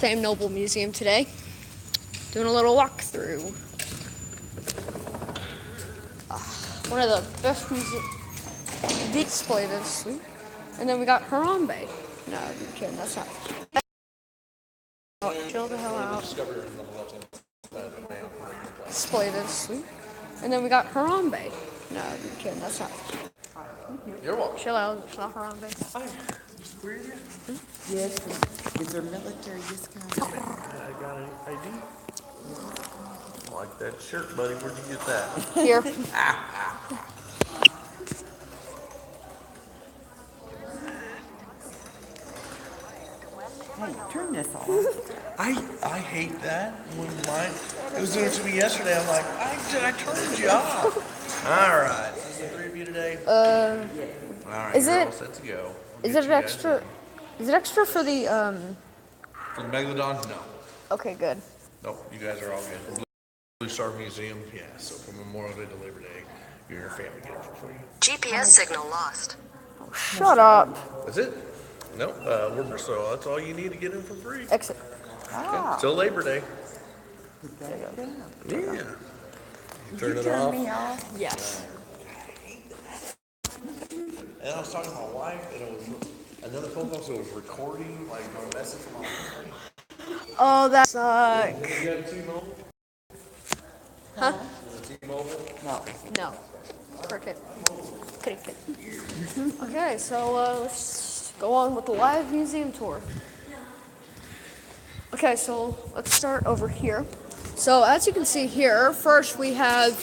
Sam Noble Museum today. Doing a little walkthrough. One of the best museums. Display this week. And then we got Harambe. No, I'm kidding, that's not. Chill the hell out. Display this week. And then we got Harambe. No, I'm kidding, that's not. You're welcome. Chill out, it's not Harambe. Yes. Is there military discount? I got an ID. I like that shirt, buddy. Where'd you get that? Here. Hey, turn this off. I hate that. When it was doing it to me yesterday. I'm like, I turned you off. All right. Is the three of you today? All right. Is you're it- all set to go. Is it extra? Is it extra for the For the Megalodon? No. Okay, good. Nope. You guys are all good. Blue Star Museum? Yeah. So for Memorial Day to Labor Day, you and your family get it for free. GPS signal lost. Shut up. That's it? Nope. So that's all you need to get in for free. Exit. Till Labor Day. Put that down. Yeah. You Did turn you it turn off. me off? Yes. And I was talking to my wife, and it was another phone call, so it was recording, like, my message from my wife. Oh, that sucks. You have T-Mobile? Huh? T-Mobile? No. No. Cricket. Cricket. Okay, so let's go on with the live museum tour. Okay, so let's start over here. So as you can see here, first we have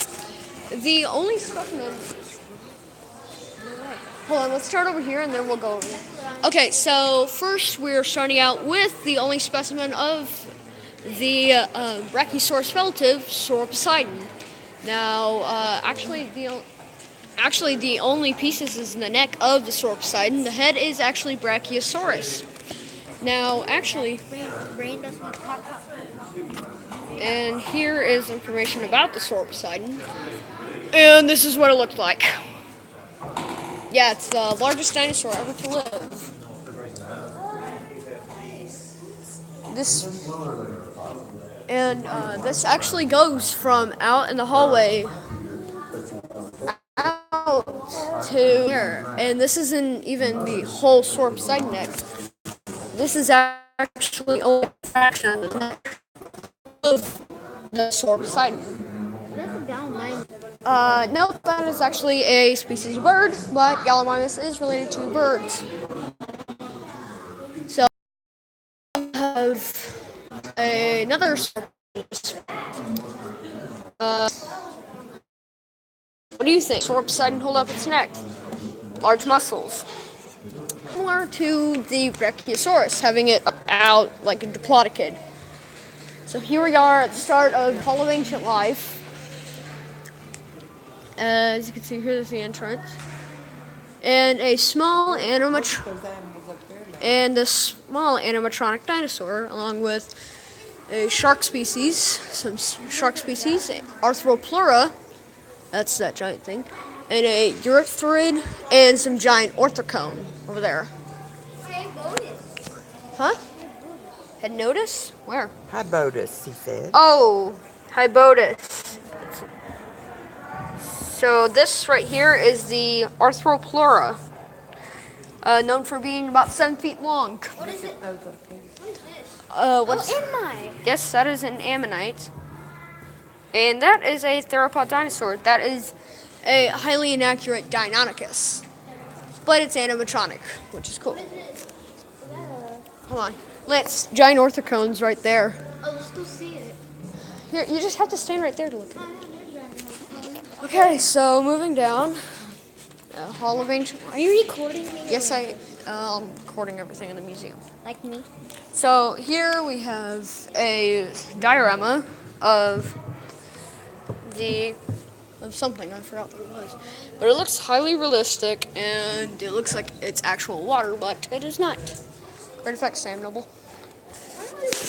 the only specimen. Hold on, let's start over here and then we'll go over here. Okay, so first we're starting out with the only specimen of the Brachiosaurus relative, Sauroposeidon. Now, actually the only pieces is in the neck of the Sauroposeidon. The head is actually Brachiosaurus. Now, actually, Brain doesn't pop up. and here is information about the Sauroposeidon. And this is what it looked like. Yeah, it's the largest dinosaur ever to live. This actually goes from out in the hallway out to here. And this isn't even the whole Sauroposeidon neck. This is actually only a fraction of the neck of the Sauroposeidon. That's down mine. No, that is actually a species of bird, but Gallimimus is related to birds. So, we have another what do you think? Sauroposeidon hold up its neck. Large muscles. Similar to the Brachiosaurus, having it out like a diplodocid. So here we are at the start of Hall of Ancient Life. As you can see, here's the entrance. And a small animatronic dinosaur, along with a shark species, Arthropleura, that's that giant thing, and a Eurypterid, and some giant orthocone over there. Huh? Had notice? Where? Hybotus, he said. Oh, Hybotus. So this right here is the Arthropleura, known for being about 7 feet long. What is it? What's? Am I? Yes, that is an ammonite. And that is a theropod dinosaur. That is a highly inaccurate Deinonychus. But it's animatronic, which is cool. Hold on. Let's giant orthocones right there. Oh, let's go see it. Here, you just have to stand right there to look at it. Okay, so moving down. Hall of Ancient. Are you recording me? Yes, I'm recording everything in the museum. Like me? So here we have a diorama of something, I forgot what it was. But it looks highly realistic, and it looks like it's actual water, but it is not. Great effects, Sam Noble.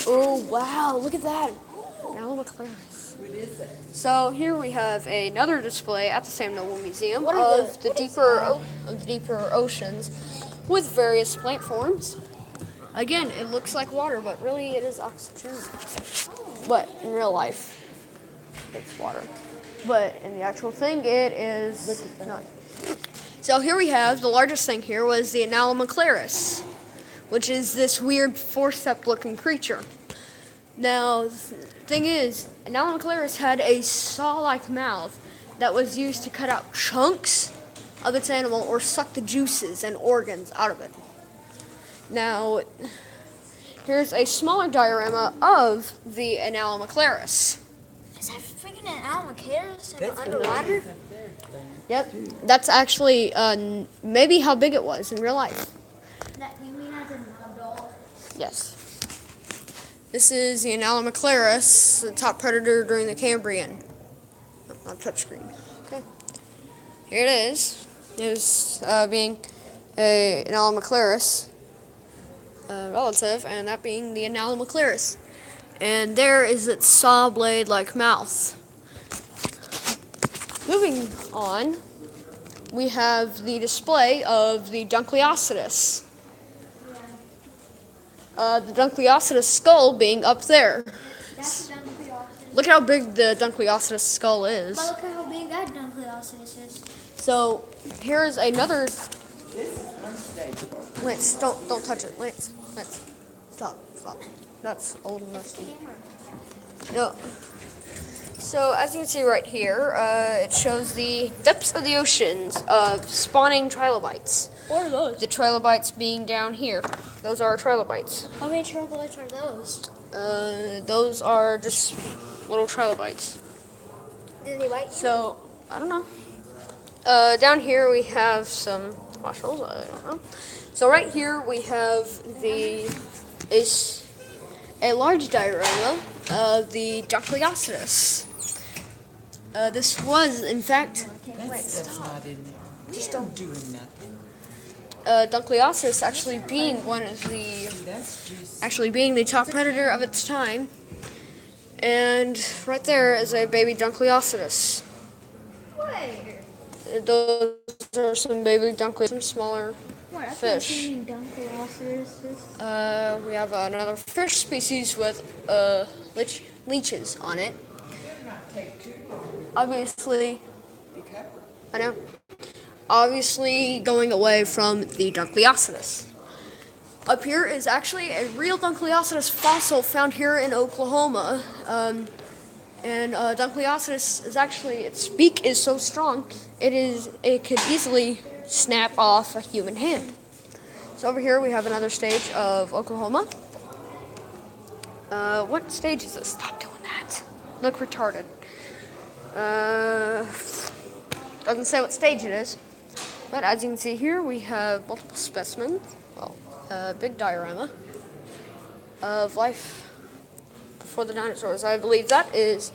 Oh, wow, look at that. Now look clear. So here we have another display at the Sam Noble Museum of the deeper oceans with various plant forms. Again, it looks like water, but really it is oxygen. But in real life, it's water. But in the actual thing, it is not. So here we have the largest thing here was the Analomaclaris, which is this weird forceps looking creature. Now, the thing is, Analomaclaris had a saw-like mouth that was used to cut out chunks of its animal or suck the juices and organs out of it. Now, here's a smaller diorama of the Analomaclaris. Is that freaking an alligator underwater? Yep, that's actually maybe how big it was in real life. That you mean as an adult? Yes. This is the Analomaclaris, the top predator during the Cambrian. On touchscreen. Okay. Here it is. It's being an Analomaclaris relative, and that being the Analomaclaris. And there is its saw blade-like mouth. Moving on, we have the display of the Dunkleocetus. The Dunkleocetus skull being up there. That's a Dunkleocetus. Look how big the Dunkleocetus skull is. But look at how big that Dunkleocetus is. So here's another. This is unstable. Lance, don't touch it. Lance, stop. That's old and rusty. No. So as you can see right here, it shows the depths of the oceans of spawning trilobites. What are those? The trilobites being down here. Those are trilobites. How many trilobites are those? Those are just little trilobites. Did they bite you? So, I don't know. Down here we have some fossils, I don't know. So right here we have is a large diorama of the Dunkleocetus. This was, in fact, That's not in there. Just don't do nothing. Dunkleocetus actually being one of the, That's just. actually being the top predator of its time. And right there is a baby Dunkleocetus. Where? Those are some baby Dunkleocetus, some smaller What? I've fish. seen Dunkleocetus. We have another fish species with leeches on it. Obviously, I know. Obviously, going away from the Dunkleocetus. Up here is actually a real Dunkleocetus fossil found here in Oklahoma. And Dunkleocetus is actually, its beak is so strong, it could easily snap off a human hand. So over here we have another stage of Oklahoma. What stage is this? Stop doing that. Look retarded. Doesn't say what stage it is. But as you can see here, we have multiple specimens. Well, a big diorama of life before the dinosaurs. I believe that is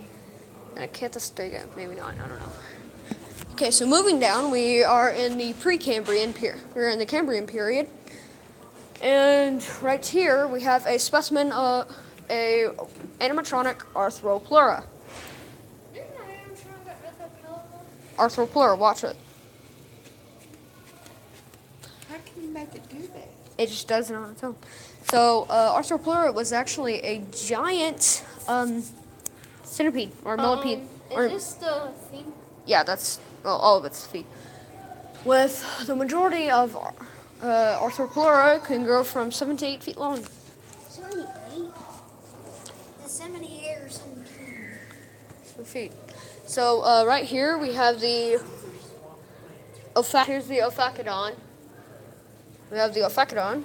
an Acanthostega. Maybe not. I don't know. Okay, so moving down, we are in the pre-Cambrian period. We're in the Cambrian period. And right here, we have a specimen of a animatronic Arthropleura. Arthropleura, watch it. How can you make it do that? It just does it on its own. So, Arthropleura was actually a giant centipede or millipede. Is this the thing? Yeah, that's all of its feet. With the majority of Arthropleura can grow from 7 to 8 feet long. 78. The 78 or 17. 7 feet. So right here we have the here's the Ophacodon. We have the Ophacodon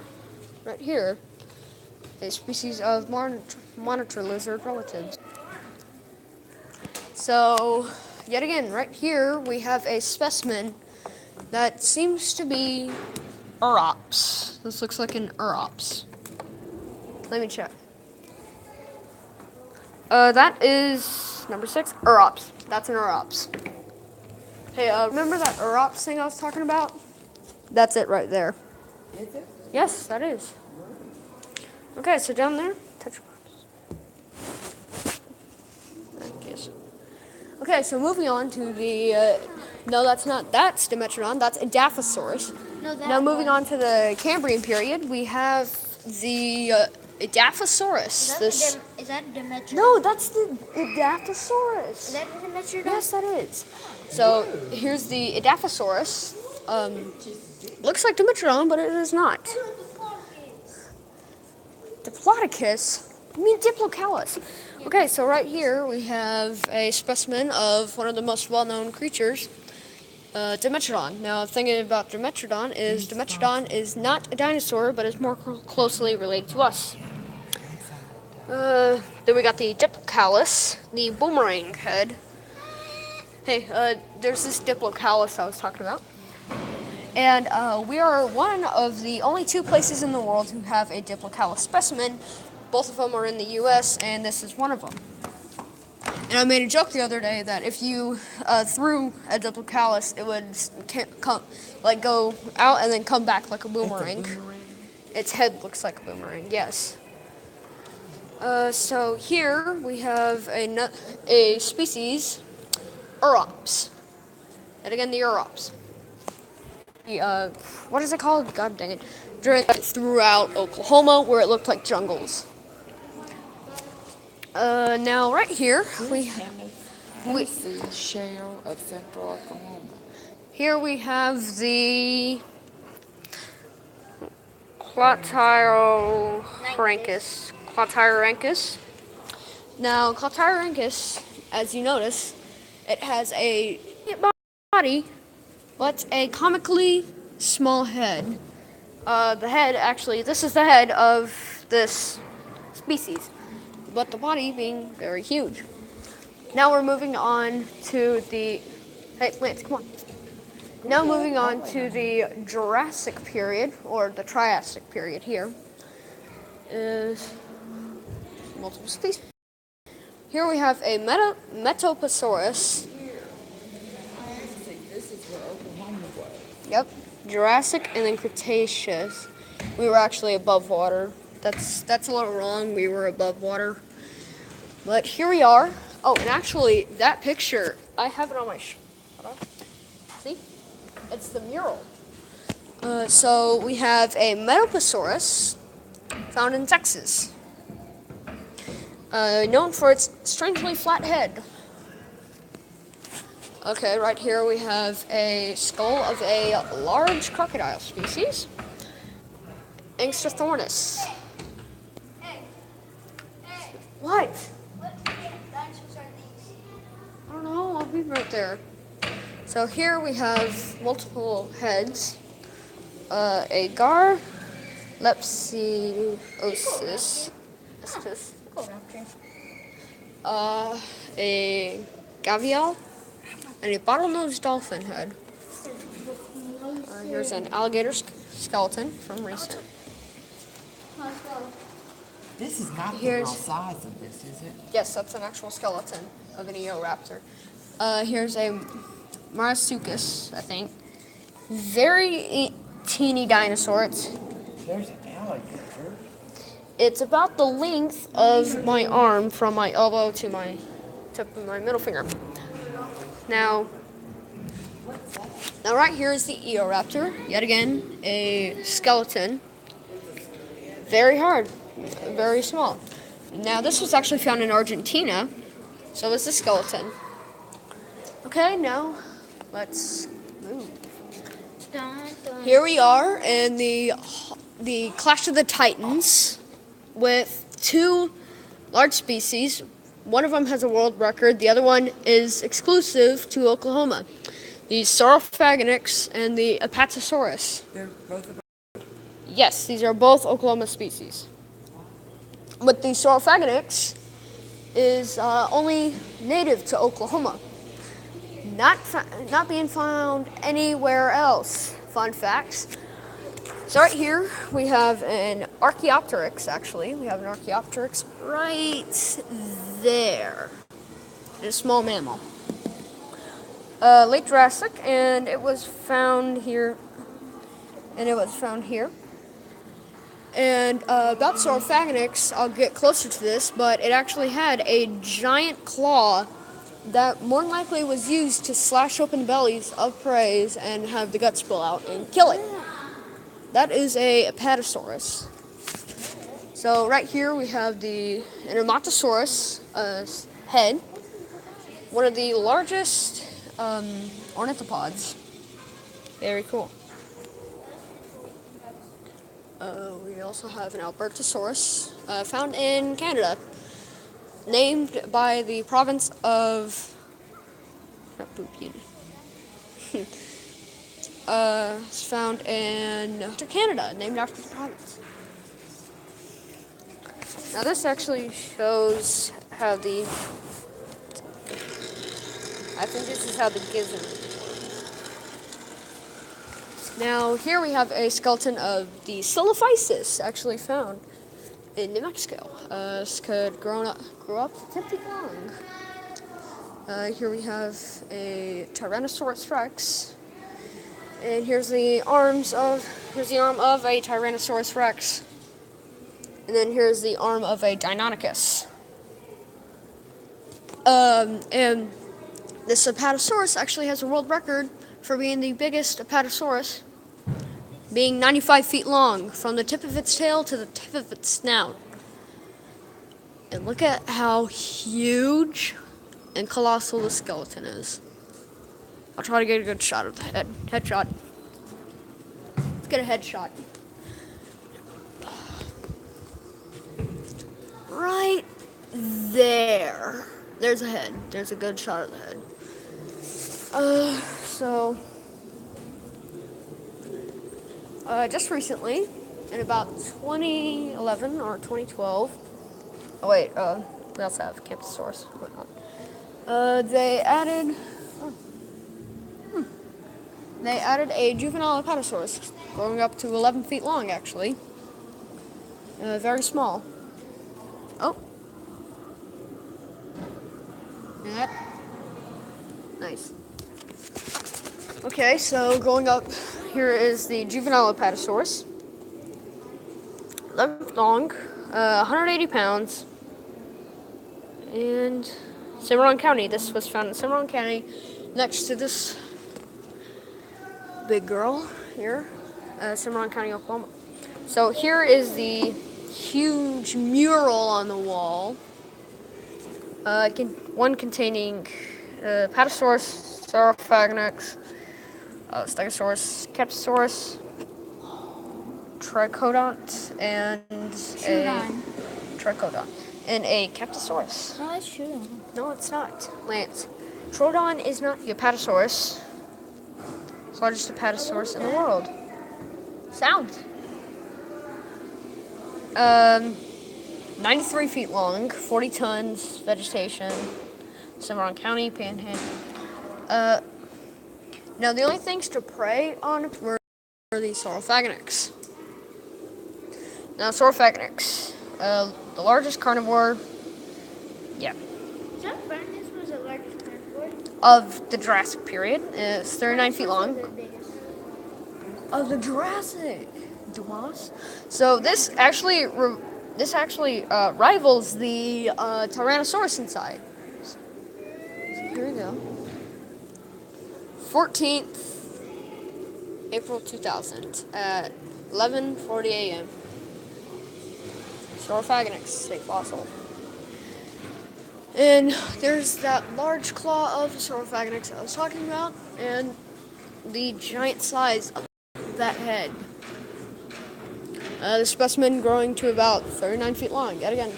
right here, a species of monitor lizard relatives. So yet again, right here we have a specimen that seems to be Urops. This looks like an Urops. Let me check. That is number 6, Urops. That's an Urops. Hey, remember that Urops thing I was talking about? That's it right there. Is it? Yes, that is. Okay, so down there, touch yes. Okay, so moving on to the, no, that's Dimetrodon, that's Edaphosaurus. No, that Now moving on to the Cambrian period, we have the Edaphosaurus. Is that a Dimetrodon? No, that's the Edaphosaurus. Is that a Dimetrodon? Yes, that is. So here's the Edaphosaurus. Looks like Dimetrodon, but it is not. Diplodocus? You mean Diplocalus? Okay, so right here we have a specimen of one of the most well-known creatures, Dimetrodon. Now, thinking about Dimetrodon is not a dinosaur, but is more closely related to us. Then we got the Diplocalus, the boomerang head. Hey, there's this Diplocalus I was talking about. And we are one of the only 2 places in the world who have a Diplocalus specimen. Both of them are in the U.S., and this is one of them. And I made a joke the other day that if you threw a Diplocalus, it would go out and then come back like a boomerang. Its head looks like a boomerang, yes. So here we have a species, Urops. And again, the Urops. What is it called? God dang it. Throughout Oklahoma, where it looked like jungles. Now right here we shale of central Oklahoma. Here we have the Clatyrhynchus. Now Clatyrhynchus, as you notice, it has a body, but a comically small head. The head, actually, this is the head of this species, but the body being very huge. Now we're moving on to the... Hey, Lance, come on. Now moving on to the Jurassic period, or the Triassic period here, is multiple species. Here we have a Metoposaurus. This is where Oklahoma was. Yep, Jurassic and then Cretaceous. We were actually above water. That's a little wrong. We were above water. But here we are. Oh, and actually, that picture, I have it on my... Hold on. See? It's the mural. So we have a Metoposaurus found in Texas. Known for its strangely flat head. Okay, right here we have a skull of a large crocodile species, Angstothornis. What? I don't know, I'll be right there. So here we have multiple heads. Agar, Lepsiosis, a Gavial, and a bottlenose dolphin head. Here's an alligator skeleton from recent. This is not the Here's- real size of this, is it? Yes, that's an actual skeleton of an Eoraptor. Here's a Marsuchus, I think. Very teeny dinosaur. There's an alligator. It's about the length of my arm from my elbow to my tip of my middle finger. Now right here is the Eoraptor. Yet again, a skeleton. Very hard, very small. Now this was actually found in Argentina. So is the skeleton. Okay, now let's move. Here we are in the Clash of the Titans with 2 large species. One of them has a world record. The other one is exclusive to Oklahoma. The Saurophagonix and the Apatosaurus. They're both about Yes, these are both Oklahoma species. But the Saurophagonix is only native to Oklahoma. Not being found anywhere else. Fun facts. So right here we have an Archaeopteryx, actually. We have an Archaeopteryx right there. It's a small mammal. Late Jurassic, and it was found here. And about Saurophagonix, I'll get closer to this, but it actually had a giant claw that more than likely was used to slash open bellies of prey and have the guts spill out and kill it. That is a Apatosaurus. So right here we have the Enematosaurus head, one of the largest ornithopods. Very cool. We also have an Albertosaurus found in Canada, named by the province of it's found in Canada, named after the province. Now this actually shows how I think this is how the gizzard. Now here we have a skeleton of the Silophysis, actually found in New Mexico. This could grow up to 10 feet long. Here we have a Tyrannosaurus Rex, and here's the arm of a Tyrannosaurus Rex, and then here's the arm of a Deinonychus. And this Apatosaurus actually has a world record for being the biggest Apatosaurus, being 95 feet long from the tip of its tail to the tip of its snout. And look at how huge and colossal the skeleton is. I'll try to get a good shot of the head. Headshot. Let's get a headshot. Right there. There's a head. There's a good shot of the head. Just recently, in about 2011 or 2012. Oh wait, we also have Camptosaurus. They added a juvenile Apatosaurus, growing up to 11 feet long, actually. Very small. Oh. Yeah. Nice. Okay, so going up, here is the juvenile Apatosaurus. 11 feet long, 180 pounds, and Cimarron County. This was found in Cimarron County, next to this big girl here, Cimarron County, Oklahoma. So here is the huge mural on the wall. One containing Apatosaurus, Saurophagonix, Stegosaurus, Camptosaurus, Trichodont, and a Camptosaurus. No, that's true. No, it's not, Lance. Troodon is not the Apatosaurus. It's the largest Apatosaurus in the world. Sound. 93 feet long, 40 tons, vegetation, Cimarron County, Panhandle. Now, the only things to prey on were the Saurophagonix. Now, Saurophagonix, the largest carnivore, Saurophagonix was the largest carnivore of the Jurassic period. It's 39 feet long. The biggest. Of the Jurassic. Dumas. So this actually rivals the Tyrannosaurus in size. So here we go. 14th April 2000 at 11:40 a.m. Saurophagonix, state fossil. And there's that large claw of Saurophagonix I was talking about, and the giant size of that head. The specimen growing to about 39 feet long, yet again.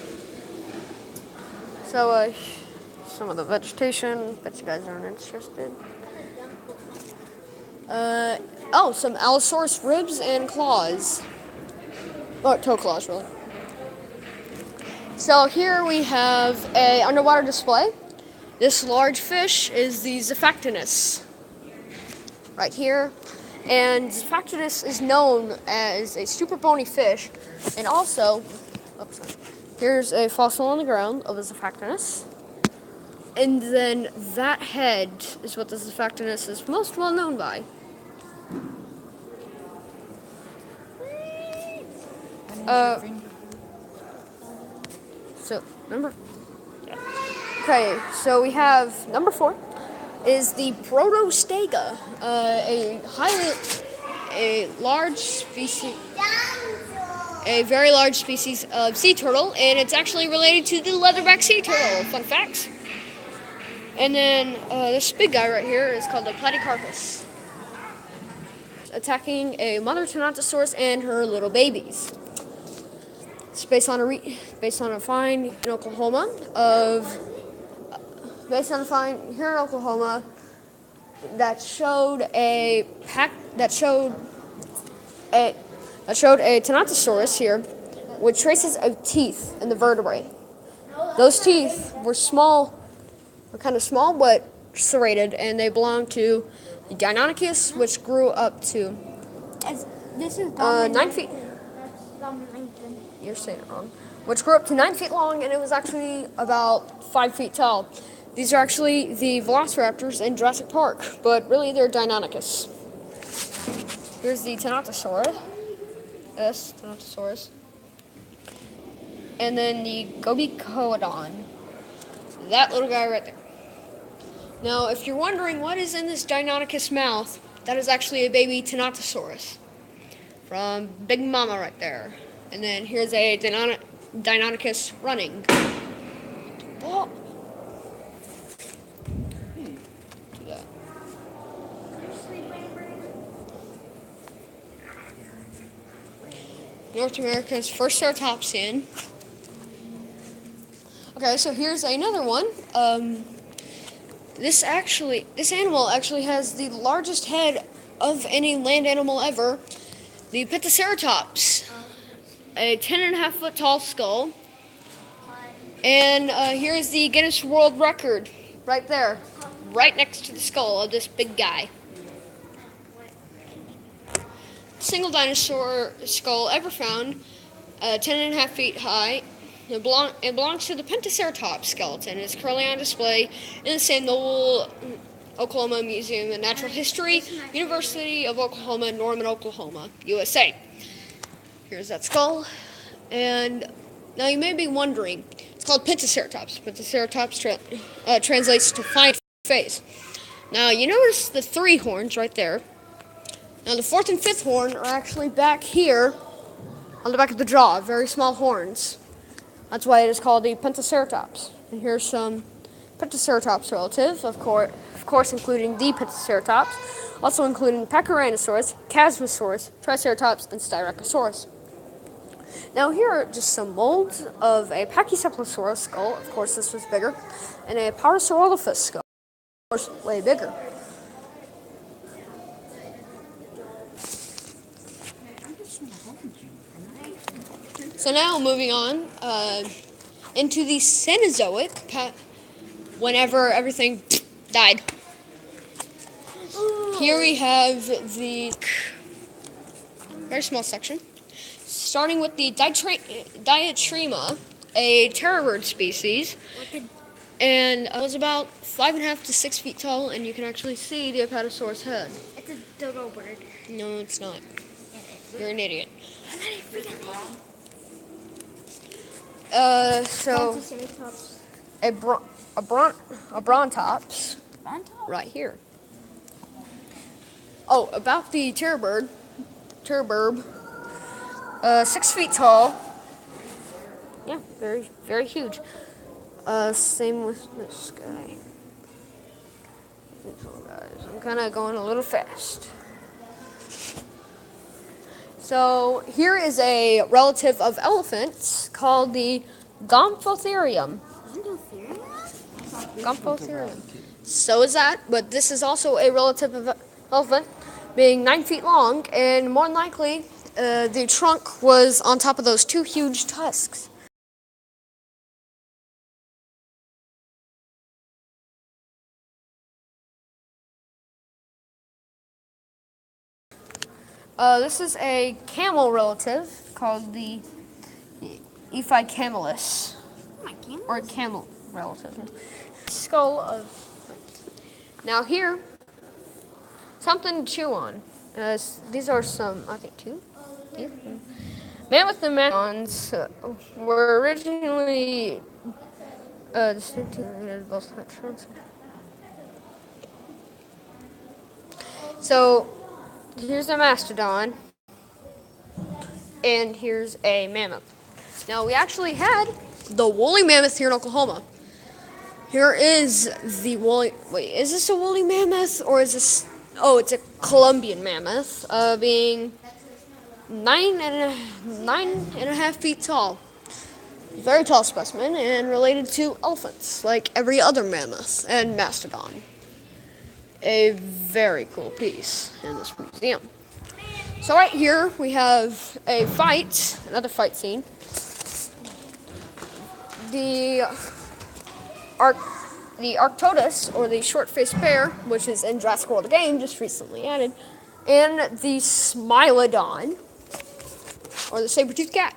So, some of the vegetation, bet you guys aren't interested. Some Allosaurus ribs and claws. Or toe claws, really. So here we have a underwater display. This large fish is the Zephactinus. Right here. And Zephactinus is known as a super bony fish. And also, here's a fossil on the ground of a Zephactinus. And then that head is what the Zephactinus is most well known by. So we have number 4 is the Protostega, a large species, a very large species of sea turtle, and it's actually related to the leatherback sea turtle. Fun facts. And then this big guy right here is called the Platycarpus, attacking a mother Tyrannosaurus and her little babies. It's based on a find in Oklahoma that showed a Tyrannosaurus here with traces of teeth in the vertebrae. Those teeth were kind of small but serrated, and they belonged to the Deinonychus, which grew up to This is 9 feet. Dominican. You're saying it wrong. Which grew up to 9 feet long, and it was actually about 5 feet tall. These are actually the velociraptors in Jurassic Park, but really they're Deinonychus. Here's the Tyrannosaurus. Tyrannosaurus. And then the Gobicoodon. That little guy right there. Now, if you're wondering what is in this Deinonychus mouth, that is actually a baby Tyrannosaurus from Big Mama right there. And then here's a Deinonychus running. Oh. Do that. North America's first ceratopsian. Okay, so here's another one. This animal actually has the largest head of any land animal ever, the Pentaceratops, a 10.5-foot tall skull. And here's the Guinness World Record right there, right next to the skull of this big guy. Single dinosaur skull ever found, 10.5 feet high. It belongs to the Pentaceratops skeleton. It's currently on display in the Sam Noble, Oklahoma Museum of Natural History, University of Oklahoma, Norman, Oklahoma, USA. Here's that skull. And now you may be wondering, it's called Pentaceratops. Pentaceratops translates to fine face. Now you notice the 3 horns right there. Now the 4th and 5th horn are actually back here on the back of the jaw, very small horns. That's why it is called the Pentaceratops. And here's some Pentaceratops relatives, of course including the Pentaceratops, also including Pachyrhinosaurus, Chasmosaurus, Triceratops, and Styracosaurus. Now here are just some molds of a Pachycephalosaurus skull, of course this was bigger, and a Parasaurolophus skull, of course way bigger. So now moving on into the Cenozoic, whenever everything died. Here we have the very small section, starting with the Diatrema, a terror bird species, and it was about 5.5 to 6 feet tall, and you can actually see the Apatosaurus head. It's a dodo bird. No, it's not. You're an idiot. I'm not a freaking idiot. So a Brontops right here. Oh, about the terror burb, 6 feet tall. Yeah, very, very huge. Same with this guy. These little guys. I'm kind of going a little fast. So here is a relative of elephants called the Gomphotherium. Gomphotherium. So is that, but this is also a relative of elephant, being 9 feet long, and more than likely, the trunk was on top of those 2 huge tusks. This is a camel relative called the Ephicamelus, or camel relative. Skull of. Now here, something to chew on. These are some, I think, 2. Yeah. Mammoth and Mastodons were originally distinct in both sections. So here's a mastodon, and here's a mammoth. Now, we actually had the woolly mammoth here in Oklahoma. Here is the woolly. Wait, is this a woolly mammoth or is this? Oh, it's a Colombian mammoth, being 9.5 feet tall. Very tall specimen and related to elephants, like every other mammoth and mastodon. A very cool piece in this museum. So right here we have a fight, another fight scene. The Arctodus, or the short-faced bear, which is in Jurassic World Game, just recently added, and the Smilodon, or the saber-toothed cat,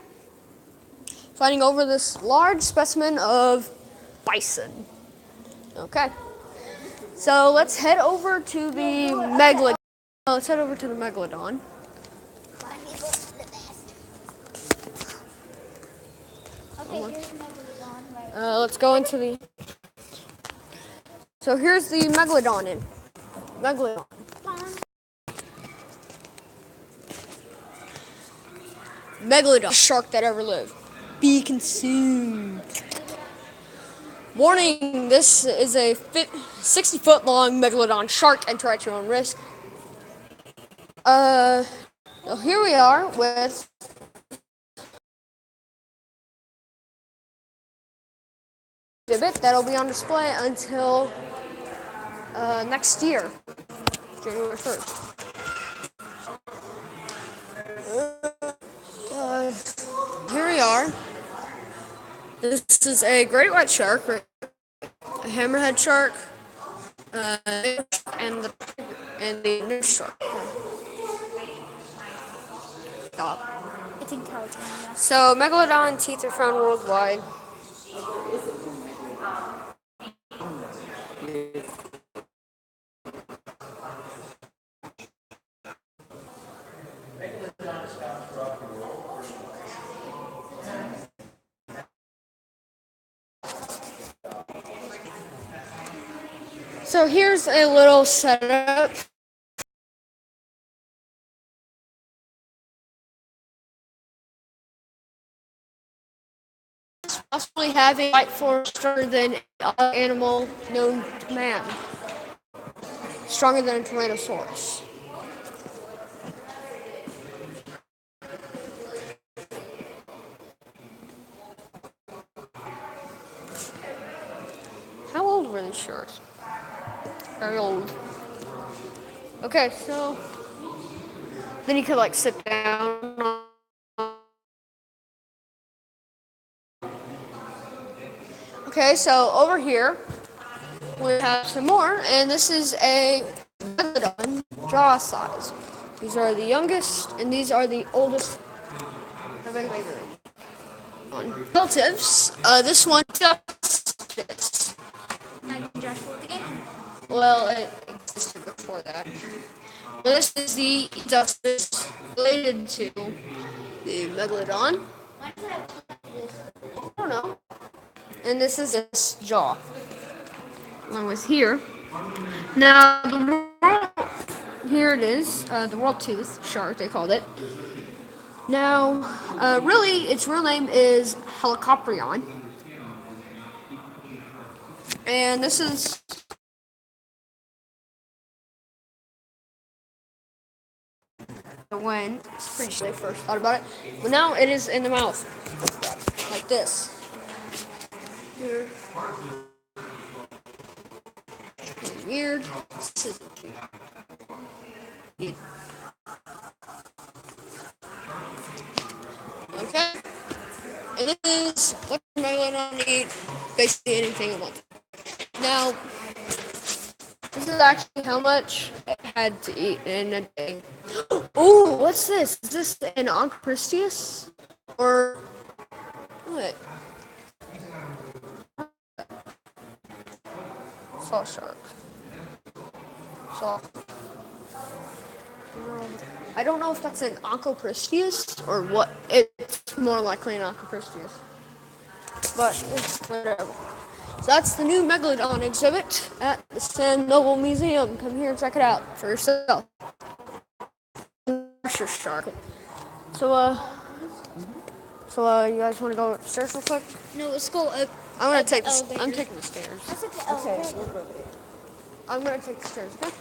fighting over this large specimen of bison. Okay, so let's head over to the Megalodon. Let's head over to the Megalodon. Okay, here's Megalodon. Right. Let's go into the. So here's the Megalodon. Megalodon, shark that ever lived. Be consumed. Warning: this is a 60-foot long Megalodon shark. Enter at your own risk. So here we are with. Exhibit that'll be on display until next year, January 1st. Here we are. This is a great white shark, a hammerhead shark, and the nurse shark. Stop. It's in California. So Megalodon teeth are found worldwide. So here's a little setup. Possibly having light force stronger than other animal known to man. Stronger than a Tyrannosaurus. How old were these sharks? Very old. Okay, so then you could like sit down. Okay, so over here we have some more, and this is a Megalodon jaw size. These are the youngest, and these are the oldest. Relatives. This one does this. Well, it existed before that. This is the Dustus related to the Megalodon. I don't know. And this is its jaw, along with here. Now, here it is, the world tooth shark, they called it. Now, really, its real name is Helicoprion. And this is when it's pretty sure they first thought about it. But now it is in the mouth, like this. Here. Weird. Okay. And this is what Megalodon eat. Basically anything it wants. Now, this is actually how much it had to eat in a day. Oh, what's this? Is this an Onchopristheus? Or what? Saw shark. Saw. I don't know if that's an Onchopristheus or what. It's more likely an Onchopristheus. But it's whatever. So that's the new Megalodon exhibit at the San Noble Museum. Come here and check it out for yourself. Shark. So, So you guys want to go upstairs real quick? No, let's go up. I'm gonna up take the this. elevator. I'm taking the stairs. Let's take the elevator. I'm gonna take the stairs. Okay.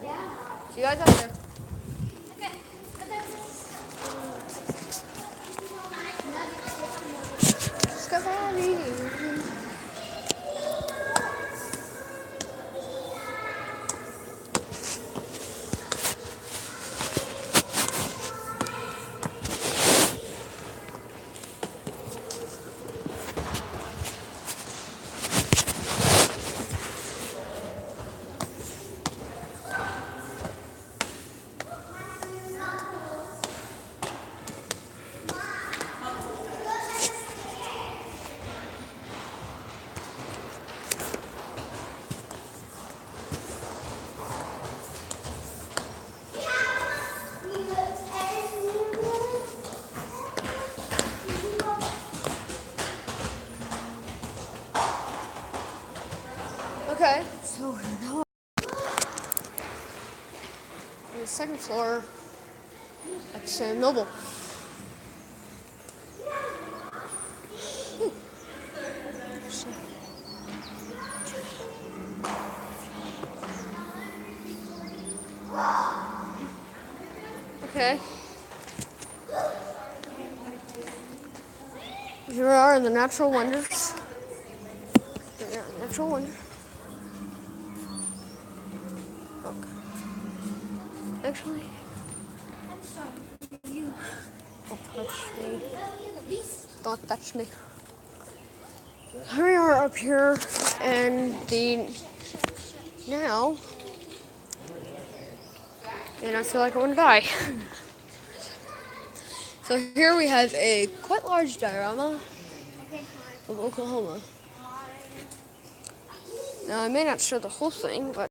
Yeah. See you guys out there. Okay. Okay. So we're now on the second floor at Sam Noble. Okay. Here we are in the Natural Wonders. Here we are in the Natural Wonder. Okay. Actually, don't touch me. Don't touch me. Here we are up here, and now, and I feel like I want to die. So here we have a quite large diorama of Oklahoma. Now I may not show the whole thing, but